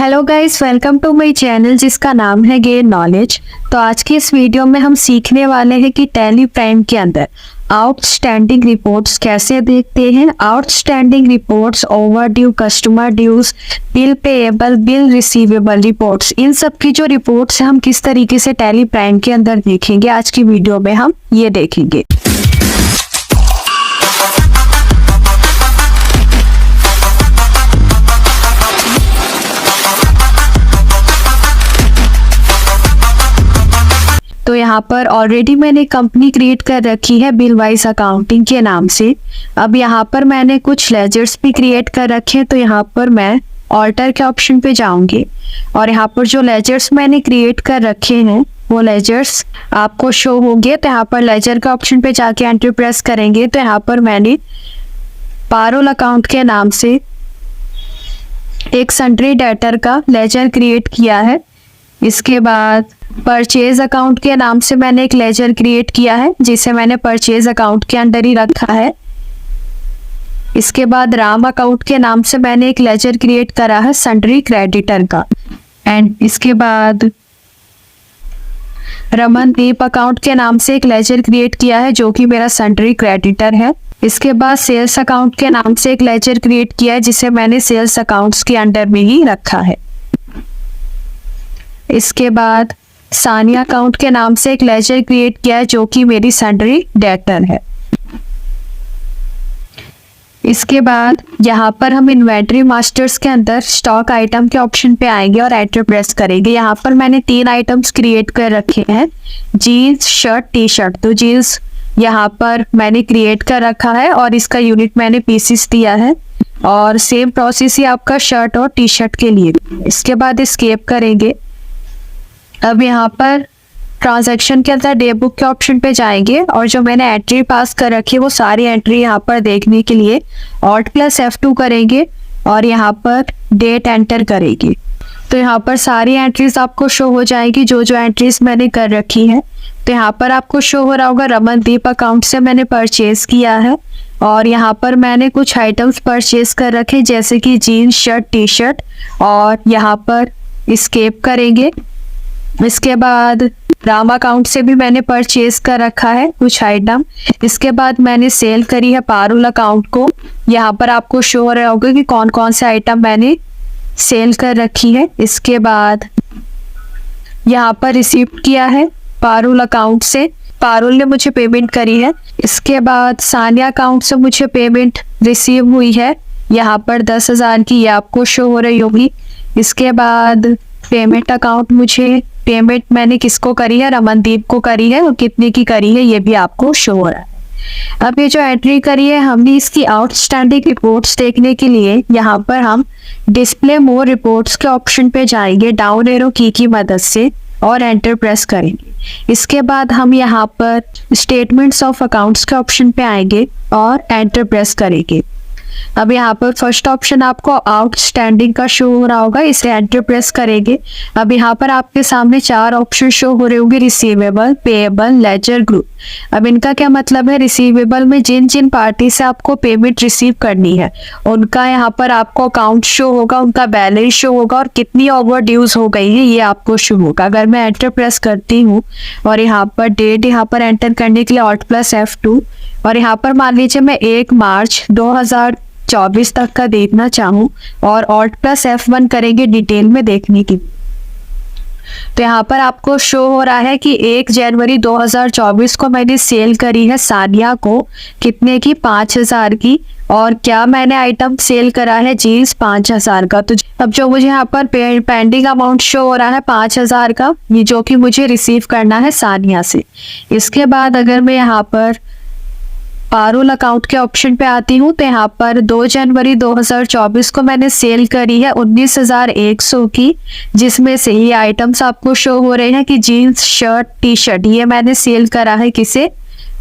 Hello guys, welcome to my channel जिसका नाम है गेन नॉलेज। तो आज की इस वीडियो में हम सीखने वाले हैं कि टैली प्राइम के अंदर आउटस्टैंडिंग रिपोर्ट्स कैसे देखते हैं। Outstanding reports, overdue customer dues, bill payable, bill receivable reports, इन सब की जो रिपोर्ट्स हैं हम किस तरीके से टैली प्राइम के अंदर देखेंगे। आज की वीडियो में हम ये देखेंगे। तो यहाँ पर ऑलरेडी मैंने कंपनी क्रिएट कर रखी है बिल वाइज अकाउंटिंग के नाम से। अब यहाँ पर मैंने कुछ लेजर्स भी क्रिएट कर रखे हैं, तो यहाँ पर मैं ऑल्टर के ऑप्शन पे जाऊंगी और यहाँ पर जो लेजर्स मैंने क्रिएट कर रखे हैं वो लेजर्स आपको शो होंगे। तो यहाँ पर लेजर के ऑप्शन पे जाके एंटर प्रेस करेंगे तो यहाँ पर मैंने पारोल अकाउंट के नाम से एक सन्ड्री डेटर का लेजर क्रिएट किया है। इसके बाद परचेज अकाउंट के नाम से मैंने एक लेजर क्रिएट किया है जिसे मैंने परचेज अकाउंट के अंदर ही रखा है। इसके बाद राम अकाउंट के नाम से मैंने एक लेजर क्रिएट करा है सन्ड्री क्रेडिटर का। एंड इसके बाद रमनदीप अकाउंट के नाम से एक लेजर क्रिएट किया है जो कि मेरा सन्ड्री क्रेडिटर है। इसके बाद सेल्स अकाउंट के नाम से एक लेजर क्रिएट किया है जिसे मैंने सेल्स अकाउंट्स के अंडर में ही रखा है। इसके बाद सानिया अकाउंट के नाम से एक लेजर क्रिएट किया है जो कि मेरी सन्ड्री डेटर है। इसके बाद यहाँ पर हम इन्वेंट्री मास्टर्स के अंदर स्टॉक आइटम के ऑप्शन पे आएंगे और एंटर प्रेस करेंगे। यहाँ पर मैंने 3 आइटम्स क्रिएट कर रखे हैं, जीन्स, शर्ट, टी शर्ट। तो जीन्स यहाँ पर मैंने क्रिएट कर रखा है और इसका यूनिट मैंने पीसीस दिया है और सेम प्रोसेस ही आपका शर्ट और टी शर्ट के लिए। इसके बाद एस्केप करेंगे। अब यहाँ पर ट्रांजैक्शन के अंदर डे बुक के ऑप्शन पे जाएंगे और जो मैंने एंट्री पास कर रखी है वो सारी एंट्री यहाँ पर देखने के लिए Alt+F2 करेंगे और यहाँ पर डेट एंटर करेंगे। तो यहाँ पर सारी एंट्रीज आपको शो हो जाएगी जो एंट्रीज मैंने कर रखी है। तो यहाँ पर आपको शो हो रहा होगा रमनदीप अकाउंट से मैंने परचेज किया है और यहाँ पर मैंने कुछ आइटम्स परचेज कर रखे जैसे कि जीन्स, शर्ट, टी शर्ट। और यहाँ पर एस्केप करेंगे। इसके बाद राम अकाउंट से भी मैंने परचेज कर रखा है कुछ आइटम। इसके बाद मैंने सेल करी है पारुल अकाउंट को। यहाँ पर आपको शो हो रहा होगा कि कौन कौन से आइटम मैंने सेल कर रखी है। इसके बाद यहाँ पर रिसीव किया है पारुल अकाउंट से, पारुल ने मुझे पेमेंट करी है। इसके बाद सानिया अकाउंट से मुझे पेमेंट रिसीव हुई है यहाँ पर 10,000 की, ये आपको शो हो रही होगी। इसके बाद पेमेंट अकाउंट, मुझे पेमेंट मैंने किसको करी है, रमनदीप को करी है और कितने की करी है ये भी आपको शो हो रहा है। अब ये जो एंट्री करी है हमने इसकी आउटस्टैंडिंग रिपोर्ट्स देखने के लिए यहाँ पर हम डिस्प्ले मोर रिपोर्ट्स के ऑप्शन पे जाएंगे डाउन एरो की मदद से और एंटर प्रेस करेंगे। इसके बाद हम यहाँ पर स्टेटमेंट्स ऑफ अकाउंट्स के ऑप्शन पे आएंगे और एंटर प्रेस करेंगे। अब यहाँ पर फर्स्ट ऑप्शन आपको आउटस्टैंडिंग का शो हो रहा होगा, इसे एंटर प्रेस करेंगे। अब यहाँ पर आपके सामने 4 ऑप्शन शो हो रहे होंगे, रिसीवेबल, पेएबल, लेजर, ग्रुप। अब इनका क्या मतलब है, रिसीवेबल में जिन जिन पार्टी से आपको पेमेंट रिसीव करनी है उनका यहाँ पर आपको अकाउंट शो होगा, उनका बैलेंस शो होगा और कितनी ओवर ड्यूज हो गई है ये आपको शो होगा। अगर मैं एंटर प्रेस करती हूँ और यहाँ पर डेट यहाँ पर एंटर करने के लिए Alt+F2 और यहाँ पर मान लीजिए मैं 1 मार्च 2024 तक का देखना चाहूँ और Alt+F1 करेंगे डिटेल में देखने की। तो यहाँ पर आपको शो हो रहा है कि 1 जनवरी 2024 को मैंने सेल करी है सानिया को, कितने की, 5,000 की। और क्या मैंने आइटम सेल करा है, जीन्स, 5,000 का। तो अब जो मुझे यहाँ पर पेंडिंग अमाउंट शो हो रहा है 5,000 का, ये जो कि मुझे रिसीव करना है सानिया से। इसके बाद अगर मैं यहाँ पर पारुल अकाउंट के ऑप्शन पे आती हूँ तो यहाँ पर 2 जनवरी 2024 को मैंने सेल करी है 19,100 की, जिसमें से ये आइटम्स आपको शो हो रहे हैं कि जीन्स, शर्ट, टी शर्ट, ये मैंने सेल करा है किसे,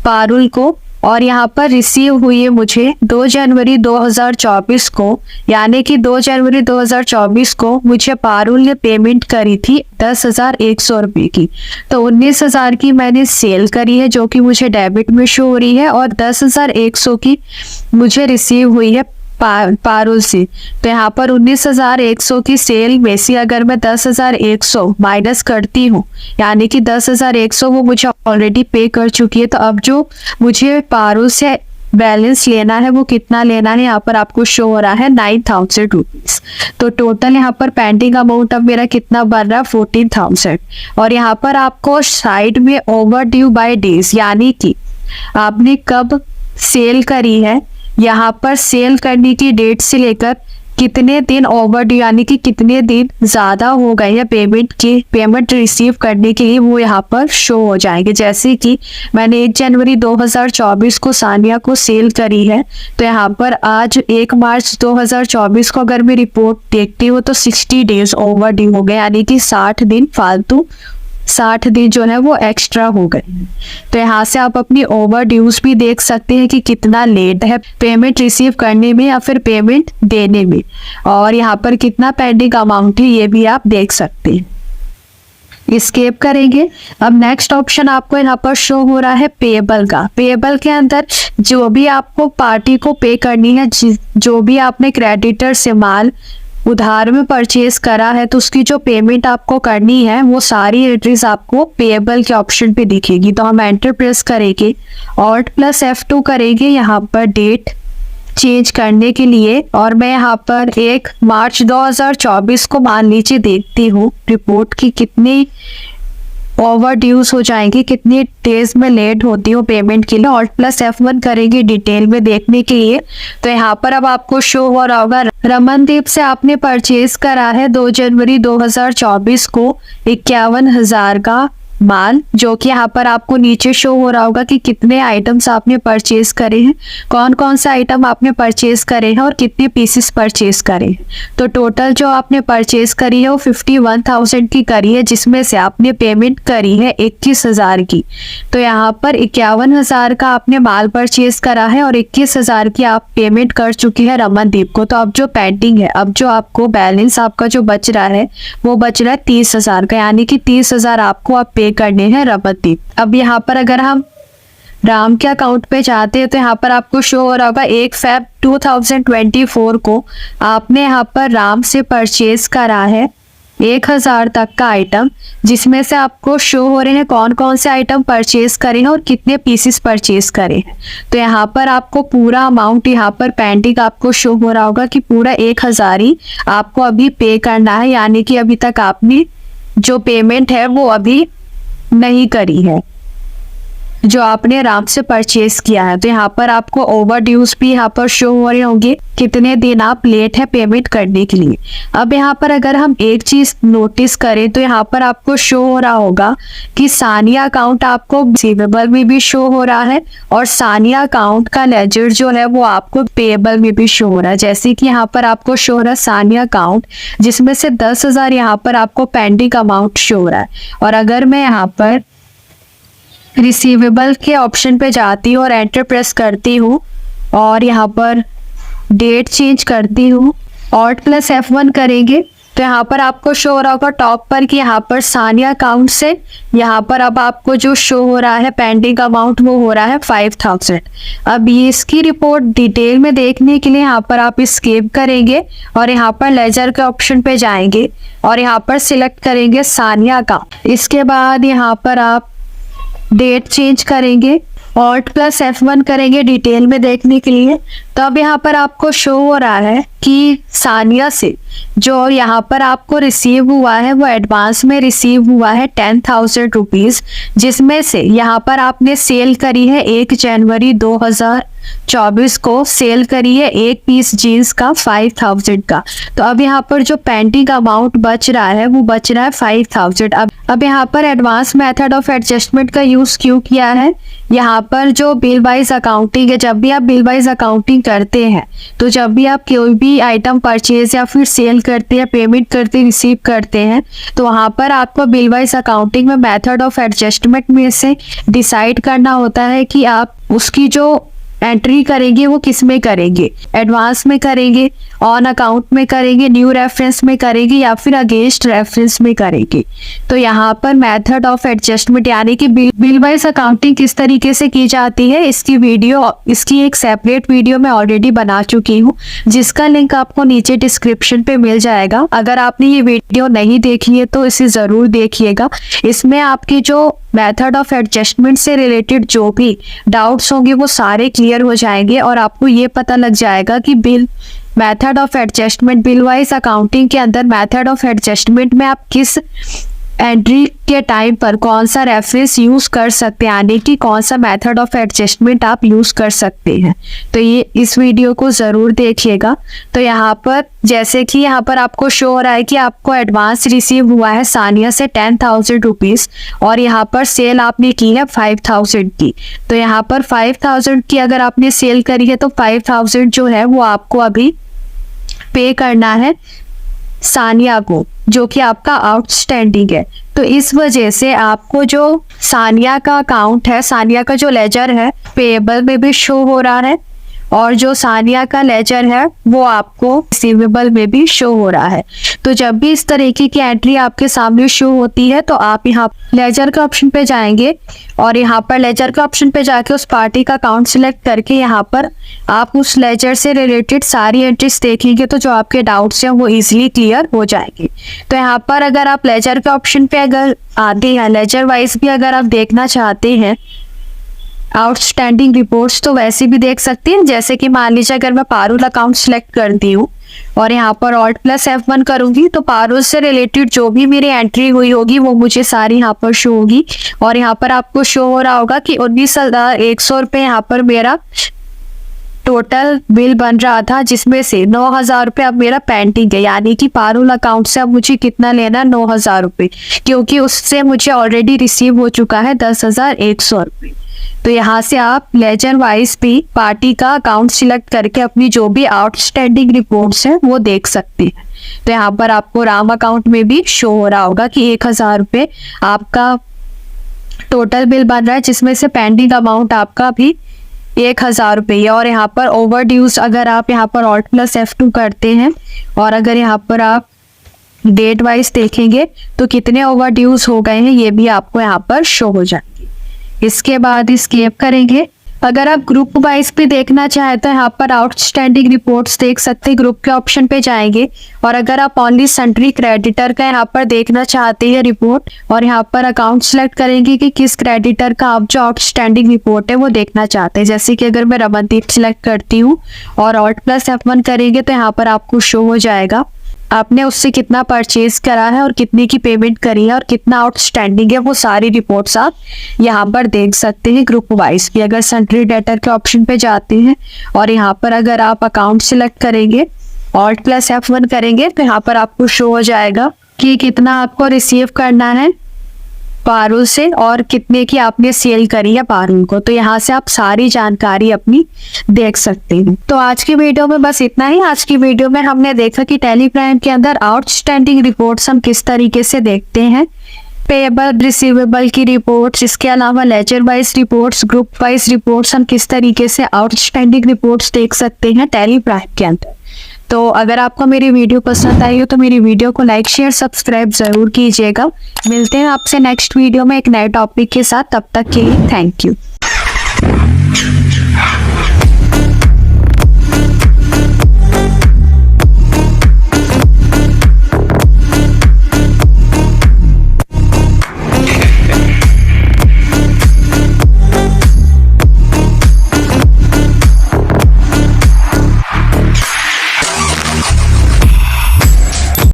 पारुल को। और यहाँ पर रिसीव हुई है मुझे 2 जनवरी 2024 को, यानी कि 2 जनवरी 2024 को मुझे पारुल ने पेमेंट करी थी 10,100 रुपये की। तो 19,000 की मैंने सेल करी है जो कि मुझे डेबिट में शो हो रही है और 10,100 की मुझे रिसीव हुई है पारुल से। तो यहाँ पर 19,100 की सेल में से अगर मैं 10,100 माइनस करती हूँ, यानी कि 10,100 वो मुझे ऑलरेडी पे कर चुकी है, तो अब जो मुझे पारुल से बैलेंस लेना है वो कितना लेना है, यहाँ पर आपको शो हो रहा है 9,000 रुपीज। तो टोटल यहाँ पर पेंडिंग अमाउंट अब मेरा कितना बन रहा है 14,000। और यहाँ पर आपको साइड में ओवर ड्यू बाय डेज, यानी कि आपने कब सेल करी है, यहाँ पर सेल करने की डेट से लेकर कितने दिन ओवर ड्यू, यानी कि कितने दिन ज़्यादा हो गए हैं पेमेंट रिसीव करने के लिए, वो यहाँ पर शो हो जाएंगे। जैसे कि मैंने 1 जनवरी 2024 को सानिया को सेल करी है, तो यहाँ पर आज 1 मार्च 2024 को अगर मैं रिपोर्ट देखती हूँ तो 60 डेज ओवर ड्यू हो गए, यानी कि 60 दिन फालतू, 60 दिन जो है वो एक्स्ट्रा हो गए। तो यहाँ से आप अपनी ओवर ड्यूज भी देख सकते हैं कि कितना लेट है पेमेंट रिसीव करने में या फिर पेमेंट देने में, और यहाँ पर कितना पेंडिंग अमाउंट है ये भी आप देख सकते हैं। स्केप करेंगे। अब नेक्स्ट ऑप्शन आपको यहाँ पर शो हो रहा है पेएबल का। पेएबल के अंदर जो भी आपको पार्टी को पे करनी है, जो भी आपने क्रेडिटर से माल उधार में परचेज करा है, तो उसकी जो पेमेंट आपको करनी है वो सारी एंट्रीज आपको पेएबल के ऑप्शन पे दिखेगी। तो हम एंटर प्रेस करेंगे, Alt+F2 करेंगे यहाँ पर डेट चेंज करने के लिए, और मैं यहाँ पर 1 मार्च 2024 को मान लीजिए देखती हूँ रिपोर्ट की कितनी ओवर ड्यूज हो जाएंगी, कितनी डेज में लेट होती हो पेमेंट के लिए। Alt+F1 करेंगे डिटेल में देखने के लिए। तो यहाँ पर अब आपको शो हो रहा होगा रमनदीप से आपने परचेज करा है 2 जनवरी 2024 को 51,000 का माल, जो कि यहाँ पर आपको नीचे शो हो रहा होगा कि कितने आइटम्स आपने परचेज करे हैं, कौन कौन सा आइटम आपने परचेज करे हैं और कितने पीसेस परचेज करे हैं। तो टोटल जो आपने परचेज करी है वो 51,000 की करी है, जिसमें से आपने पेमेंट करी है 21,000 की। तो यहाँ पर 51,000 का आपने माल परचेज करा है और 21,000 की आप पेमेंट कर चुकी है रमनदीप को। तो अब जो पेंडिंग है, अब जो आपको बैलेंस आपका जो बच रहा है वो बच रहा है 30,000 का, यानी कि 30,000 आपको आप पे करने हैं रमनदीप। अब यहाँ पर अगर हम राम के अकाउंट पे जाते हैं तो यहाँ पर आपको शो हो रहा होगा 1 फेब 2024 को आपने यहाँ पर राम से परचेज करा है 1,000 तक का आइटम, जिसमें से आपको शो हो रहे हैं कौन कौन से आइटम परचेज करे हैं और कितने पीसेस परचेज करे हैं। तो यहाँ पर आपको पूरा अमाउंट यहाँ पर पेंडिंग आपको शो हो रहा होगा कि पूरा 1,000 ही आपको अभी पे करना है, यानी कि अभी तक आपने जो पेमेंट है वो अभी नहीं करी है जो आपने राम से परचेज किया है। तो यहाँ पर आपको ओवर ड्यूज भी यहाँ पर शो हो रहे होंगे, कितने दिन आप लेट है पेमेंट करने के लिए। अब यहाँ पर अगर हम एक चीज नोटिस करें तो यहाँ पर आपको शो हो रहा होगा कि सानिया अकाउंट आपको रिसीवेबल में भी शो हो रहा है और सानिया अकाउंट का लेजर जो है वो आपको पेएबल में भी शो हो रहा है। जैसे कि यहाँ पर आपको शो हो रहा है सानिया अकाउंट, जिसमें से 10,000 यहाँ पर आपको पेंडिंग अमाउंट शो हो रहा है। और अगर मैं यहाँ पर रिसीवेबल के ऑप्शन पे जाती हूँ और एंटर प्रेस करती हूँ और यहाँ पर डेट चेंज करती हूँ, Alt+F1 करेंगे तो यहाँ पर आपको शो हो रहा होगा टॉप पर कि यहाँ पर सानिया अकाउंट से यहाँ पर अब आपको जो शो हो रहा है पेंडिंग अमाउंट वो हो रहा है 5,000। अब ये इसकी रिपोर्ट डिटेल में देखने के लिए यहाँ पर आप स्केप करेंगे और यहाँ पर लेजर के ऑप्शन पे जाएंगे और यहाँ पर सिलेक्ट करेंगे सानिया अकाउंट। इसके बाद यहाँ पर आप डेट चेंज करेंगे, Alt+F1 करेंगे डिटेल में देखने के लिए। तो अब यहाँ पर आपको शो हो रहा है कि सानिया से जो यहाँ पर आपको रिसीव हुआ है वो एडवांस में रिसीव हुआ है 10,000 रुपीज़, जिसमें से यहाँ पर आपने सेल करी है 1 जनवरी 2024 को सेल करी है 1 पीस जीन्स का 5,000 का। तो अब यहाँ पर जो पेंडिंग अमाउंट बच रहा है वो बच रहा है 5,000। अब यहाँ पर एडवांस मेथड ऑफ एडजस्टमेंट का यूज़ क्यों किया है, यहाँ पर जो बिल वाइज अकाउंटिंग है, जब भी आप बिल वाइज अकाउंटिंग करते हैं तो जब भी आप कोई भी आइटम परचेज या फिर सेल करते हैं, पेमेंट करते, रिसीव करते हैं, तो वहाँ पर आपको बिल वाइज अकाउंटिंग में मेथड ऑफ एडजस्टमेंट में से डिसाइड करना होता है कि आप उसकी जो एंट्री करेंगे वो किस में करेंगे, एडवांस में करेंगे ऑन अकाउंट में करेंगे, न्यू रेफरेंस में करेंगे या फिर अगेंस्ट रेफरेंस में करेंगे। तो यहाँ पर मेथड ऑफ एडजस्टमेंट यानी कि बिल वाइज अकाउंटिंग किस तरीके से की जाती है, इसकी एक सेपरेट वीडियो मैं ऑलरेडी बना चुकी हूँ, जिसका लिंक आपको नीचे डिस्क्रिप्शन पे मिल जाएगा। अगर आपने ये वीडियो नहीं देखी है तो इसे ज़रूर देखिएगा। इसमें आपकी जो मेथड ऑफ एडजस्टमेंट से रिलेटेड जो भी डाउट्स होंगे वो सारे क्लियर हो जाएंगे और आपको ये पता लग जाएगा कि method of adjustment bill wise accounting के अंदर मेथड ऑफ एडजस्टमेंट में आप किस एंट्री के टाइम पर कौन सा रेफरेंस यूज कर सकते हैं, यानी कि कौन सा मेथड ऑफ एडजस्टमेंट आप यूज कर सकते हैं। तो ये इस वीडियो को जरूर देखिएगा। तो यहाँ पर जैसे कि यहाँ पर आपको शो हो रहा है कि आपको एडवांस रिसीव हुआ है सानिया से 10,000 रुपीज और यहाँ पर सेल आपने की है 5,000 की। तो यहाँ पर 5,000 की अगर आपने सेल करी है तो 5,000 जो है वो आपको अभी पे करना है सानिया को, जो कि आपका आउटस्टैंडिंग है। तो इस वजह से आपको जो सानिया का अकाउंट है, सानिया का जो लेजर है पेएबल में भी शो हो रहा है और जो सानिया का लेजर है वो आपको रिसीवेबल में भी शो हो रहा है। तो जब भी इस तरीके की एंट्री आपके सामने शो होती है तो आप यहाँ लेजर के ऑप्शन पे जाएंगे और यहाँ पर लेजर के ऑप्शन पे जाके उस पार्टी का अकाउंट सिलेक्ट करके यहाँ पर आप उस लेजर से रिलेटेड सारी एंट्रीज देखेंगे तो जो आपके डाउट्स हैं वो इजीली क्लियर हो जाएंगे। तो यहाँ पर अगर आप लेजर के ऑप्शन पे अगर आते हैं, लेजर वाइज भी अगर आप देखना चाहते हैं आउटस्टैंडिंग रिपोर्ट्स तो वैसे भी देख सकते हैं। जैसे कि मान लीजिए अगर मैं पारुल अकाउंट सेलेक्ट करती हूँ और यहाँ पर Alt+F1 करूंगी तो पारुल से रिलेटेड जो भी मेरी एंट्री हुई होगी वो मुझे सारी यहाँ पर शो होगी और यहाँ पर आपको शो हो रहा होगा कि 19,100 रुपये यहाँ पर मेरा टोटल बिल बन रहा था, जिसमें से 9,000 रुपये अब मेरा पेंडिंग है, यानी कि पारुल अकाउंट से अब मुझे कितना लेना, 9,000 रुपये, क्योंकि उससे मुझे ऑलरेडी रिसीव हो चुका है 10,100 रुपये। तो यहाँ से आप लेजर वाइज भी पार्टी का अकाउंट सिलेक्ट करके अपनी जो भी आउटस्टैंडिंग रिपोर्ट्स हैं वो देख सकते हैं। तो यहाँ पर आपको राम अकाउंट में भी शो हो रहा होगा कि 1,000 रुपये आपका टोटल बिल बन रहा है, जिसमें से पेंडिंग अमाउंट आपका भी 1,000 रुपये। और यहाँ पर ओवर ड्यूज अगर आप यहाँ पर Alt+F2 करते हैं और अगर यहाँ पर आप डेट वाइज देखेंगे तो कितने ओवर ड्यूज हो गए हैं ये भी आपको यहाँ पर शो हो जाएंगे। इसके बाद स्केप करेंगे। अगर आप ग्रुप वाइज भी देखना चाहें तो यहाँ पर आउटस्टैंडिंग रिपोर्ट्स देख सकते हैं, ग्रुप के ऑप्शन पे जाएंगे और अगर आप ओनली सन्ड्री क्रेडिटर का यहाँ पर देखना चाहते हैं रिपोर्ट और यहाँ पर अकाउंट सेलेक्ट करेंगे कि किस क्रेडिटर का आप जो आउटस्टैंडिंग रिपोर्ट है वो देखना चाहते हैं। जैसे कि अगर मैं रमनदीप सेलेक्ट करती हूँ और Alt+F1 करेंगे तो यहाँ पर आपको शो हो जाएगा आपने उससे कितना परचेज करा है और कितने की पेमेंट करी है और कितना आउटस्टैंडिंग है, वो सारी रिपोर्ट्स आप यहाँ पर देख सकते हैं ग्रुप वाइज भी। अगर सन्ड्री डेटर के ऑप्शन पे जाते हैं और यहाँ पर अगर आप अकाउंट सिलेक्ट करेंगे Alt+F1 करेंगे तो यहाँ पर आपको शो हो जाएगा कि कितना आपको रिसीव करना है पारुल से और कितने की आपने सेल करी है पारुल को। तो यहाँ से आप सारी जानकारी अपनी देख सकते हैं। तो आज की वीडियो में बस इतना ही। आज की वीडियो में हमने देखा कि टैली प्राइम के अंदर आउटस्टैंडिंग रिपोर्ट्स हम किस तरीके से देखते हैं, पेएबल रिसीवेबल की रिपोर्ट्स, इसके अलावा ledger wise reports, group wise reports हम किस तरीके से आउटस्टैंडिंग रिपोर्ट्स देख सकते हैं टैली प्राइम के अंदर। तो अगर आपको मेरी वीडियो पसंद आई हो तो मेरी वीडियो को लाइक शेयर सब्सक्राइब जरूर कीजिएगा। मिलते हैं आपसे नेक्स्ट वीडियो में एक नए टॉपिक के साथ, तब तक के लिए थैंक यू।